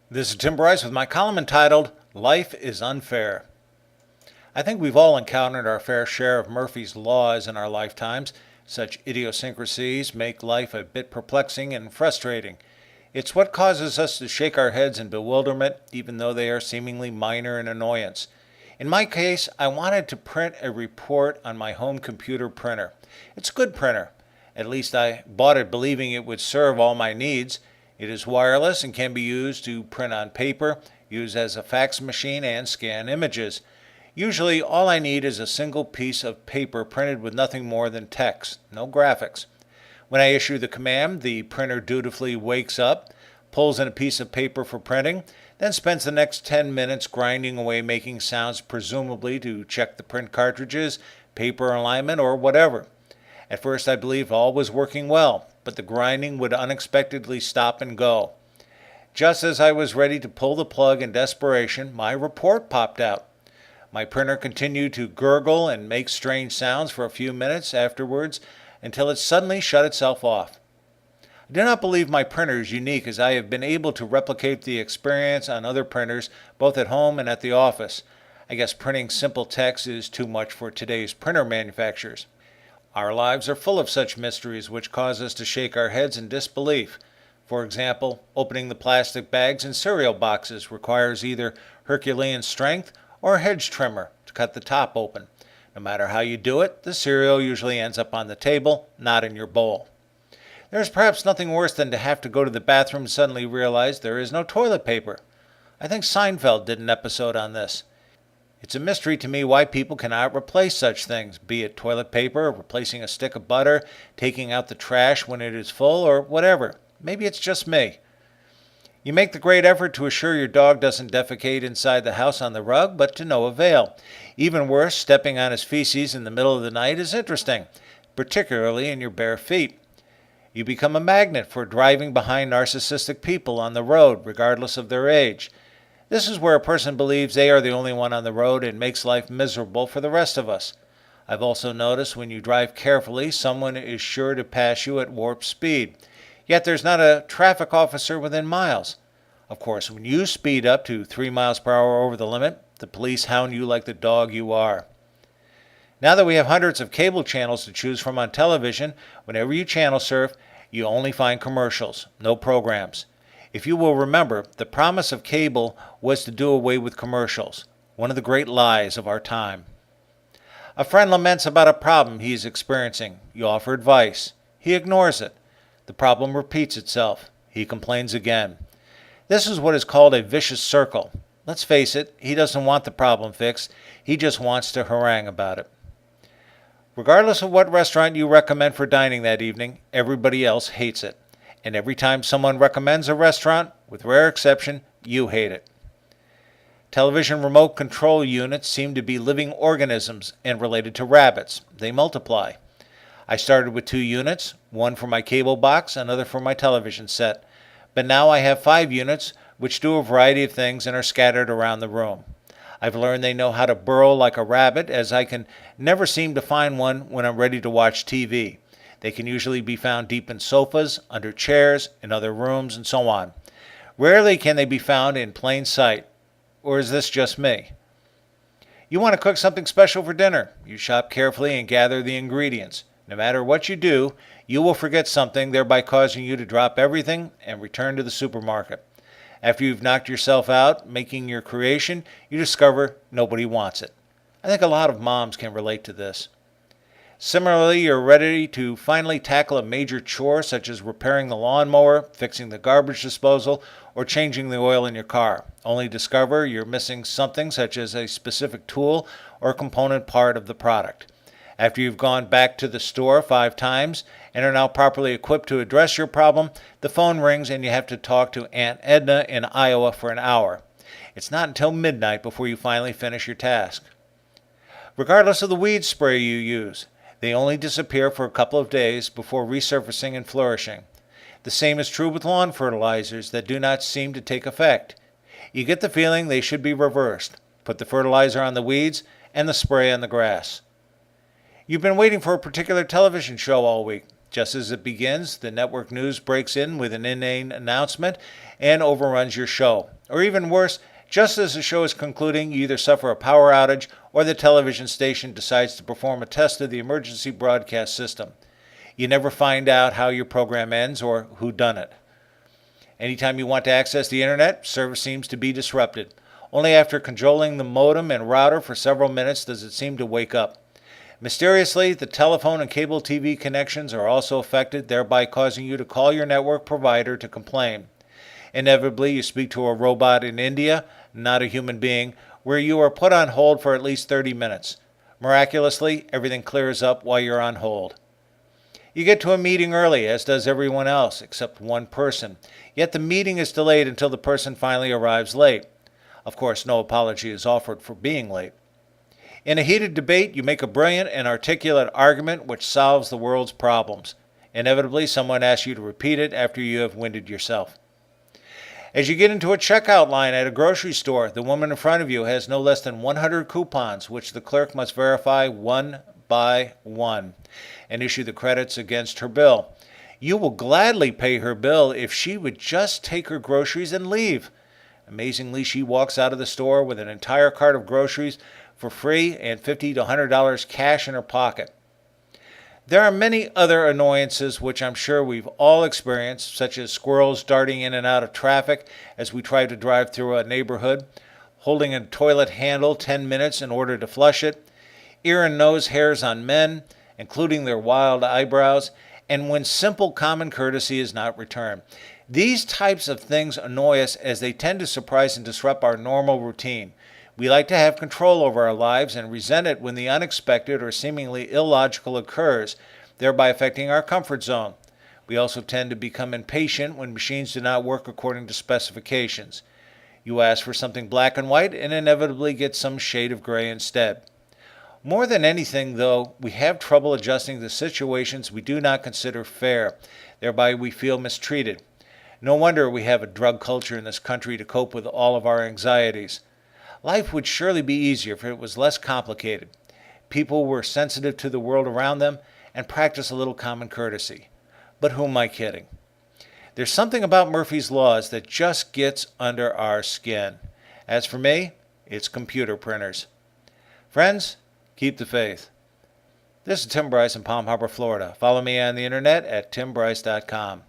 This is Tim Bryce with my column entitled, Life is Unfair. I think we've all encountered our fair share of Murphy's Laws in our lifetimes. Such idiosyncrasies make life a bit perplexing and frustrating. It's what causes us to shake our heads in bewilderment, even though they are seemingly minor in annoyance. In my case, I wanted to print a report on my home computer printer. It's a good printer. At least I bought it believing it would serve all my needs. It is wireless and can be used to print on paper, use as a fax machine, and scan images. Usually, all I need is a single piece of paper printed with nothing more than text, no graphics. When I issue the command, the printer dutifully wakes up, pulls in a piece of paper for printing, then spends the next 10 minutes grinding away making sounds presumably to check the print cartridges, paper alignment, or whatever. At first I believed all was working well, but the grinding would unexpectedly stop and go. Just as I was ready to pull the plug in desperation, my report popped out. My printer continued to gurgle and make strange sounds for a few minutes afterwards until it suddenly shut itself off. I do not believe my printer is unique, as I have been able to replicate the experience on other printers, both at home and at the office. I guess printing simple text is too much for today's printer manufacturers. Our lives are full of such mysteries which cause us to shake our heads in disbelief. For example, opening the plastic bags in cereal boxes requires either Herculean strength or a hedge trimmer to cut the top open. No matter how you do it, the cereal usually ends up on the table, not in your bowl. There is perhaps nothing worse than to have to go to the bathroom and suddenly realize there is no toilet paper. I think Seinfeld did an episode on this. It's a mystery to me why people cannot replace such things, be it toilet paper, replacing a stick of butter, taking out the trash when it is full, or whatever. Maybe it's just me. You make the great effort to assure your dog doesn't defecate inside the house on the rug, but to no avail. Even worse, stepping on his feces in the middle of the night is interesting, particularly in your bare feet. You become a magnet for driving behind narcissistic people on the road, regardless of their age. This is where a person believes they are the only one on the road and makes life miserable for the rest of us. I've also noticed when you drive carefully, someone is sure to pass you at warp speed. Yet there's not a traffic officer within miles. Of course, when you speed up to 3 miles per hour over the limit, the police hound you like the dog you are. Now that we have hundreds of cable channels to choose from on television, whenever you channel surf, you only find commercials, no programs. If you will remember, the promise of cable was to do away with commercials, one of the great lies of our time. A friend laments about a problem he is experiencing. You offer advice. He ignores it. The problem repeats itself. He complains again. This is what is called a vicious circle. Let's face it, he doesn't want the problem fixed. He just wants to harangue about it. Regardless of what restaurant you recommend for dining that evening, everybody else hates it. And every time someone recommends a restaurant, with rare exception, you hate it. Television remote control units seem to be living organisms and related to rabbits. They multiply. I started with 2 units, one for my cable box, another for my television set. But now I have 5 units, which do a variety of things and are scattered around the room. I've learned they know how to burrow like a rabbit, as I can never seem to find one when I'm ready to watch TV. They can usually be found deep in sofas, under chairs, in other rooms, and so on. Rarely can they be found in plain sight. Or is this just me? You want to cook something special for dinner. You shop carefully and gather the ingredients. No matter what you do, you will forget something, thereby causing you to drop everything and return to the supermarket. After you've knocked yourself out making your creation, you discover nobody wants it. I think a lot of moms can relate to this. Similarly, you're ready to finally tackle a major chore such as repairing the lawnmower, fixing the garbage disposal, or changing the oil in your car, only to discover you're missing something such as a specific tool or component part of the product. After you've gone back to the store 5 times and are now properly equipped to address your problem, the phone rings and you have to talk to Aunt Edna in Iowa for an hour. It's not until midnight before you finally finish your task. Regardless of the weed spray you use, they only disappear for a couple of days before resurfacing and flourishing. The same is true with lawn fertilizers that do not seem to take effect. You get the feeling they should be reversed. Put the fertilizer on the weeds and the spray on the grass. You've been waiting for a particular television show all week. Just as it begins, the network news breaks in with an inane announcement and overruns your show. Or even worse, just as the show is concluding, you either suffer a power outage or the television station decides to perform a test of the emergency broadcast system. You never find out how your program ends or who done it. Anytime you want to access the internet, service seems to be disrupted. Only after cajoling the modem and router for several minutes does it seem to wake up. Mysteriously, the telephone and cable TV connections are also affected, thereby causing you to call your network provider to complain. Inevitably, you speak to a robot in India, not a human being, where you are put on hold for at least 30 minutes. Miraculously, everything clears up while you're on hold. You get to a meeting early, as does everyone else, except one person. Yet the meeting is delayed until the person finally arrives late. Of course, no apology is offered for being late. In a heated debate, you make a brilliant and articulate argument which solves the world's problems. Inevitably, someone asks you to repeat it after you have winded yourself. As you get into a checkout line at a grocery store, the woman in front of you has no less than 100 coupons, which the clerk must verify one by one and issue the credits against her bill. You will gladly pay her bill if she would just take her groceries and leave. Amazingly, she walks out of the store with an entire cart of groceries for free and $50 to $100 cash in her pocket. There are many other annoyances which I'm sure we've all experienced, such as squirrels darting in and out of traffic as we try to drive through a neighborhood, holding a toilet handle 10 minutes in order to flush it, ear and nose hairs on men, including their wild eyebrows, and when simple common courtesy is not returned. These types of things annoy us as they tend to surprise and disrupt our normal routine. We like to have control over our lives and resent it when the unexpected or seemingly illogical occurs, thereby affecting our comfort zone. We also tend to become impatient when machines do not work according to specifications. You ask for something black and white and inevitably get some shade of gray instead. More than anything, though, we have trouble adjusting to situations we do not consider fair. Thereby we feel mistreated. No wonder we have a drug culture in this country to cope with all of our anxieties. Life would surely be easier if it was less complicated. People were sensitive to the world around them and practiced a little common courtesy. But who am I kidding? There's something about Murphy's Laws that just gets under our skin. As for me, it's computer printers. Friends, keep the faith. This is Tim Bryce in Palm Harbor, Florida. Follow me on the internet at timbryce.com.